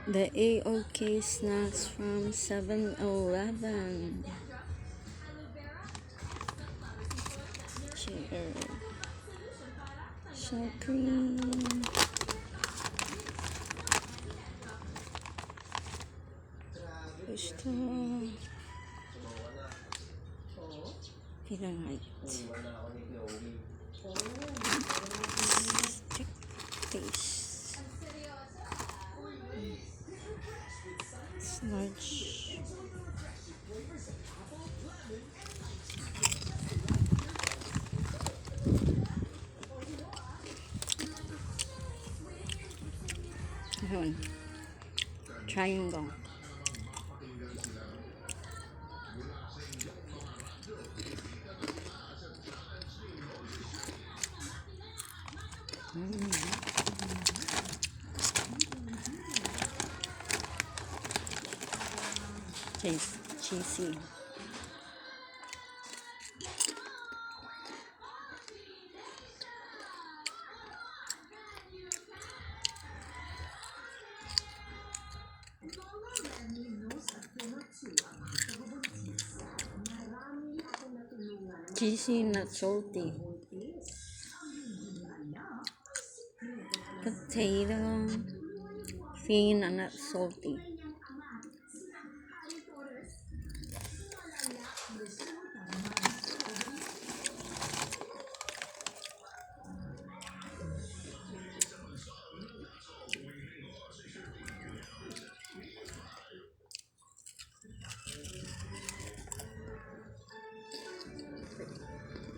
The AOK snacks from 7-Eleven. Cheer. So cream. Gusto. Pinangit. Check taste. Large. Ayun. Triangle. Taste cheesy. Cheesy, not salty. Potato, thin and not salty.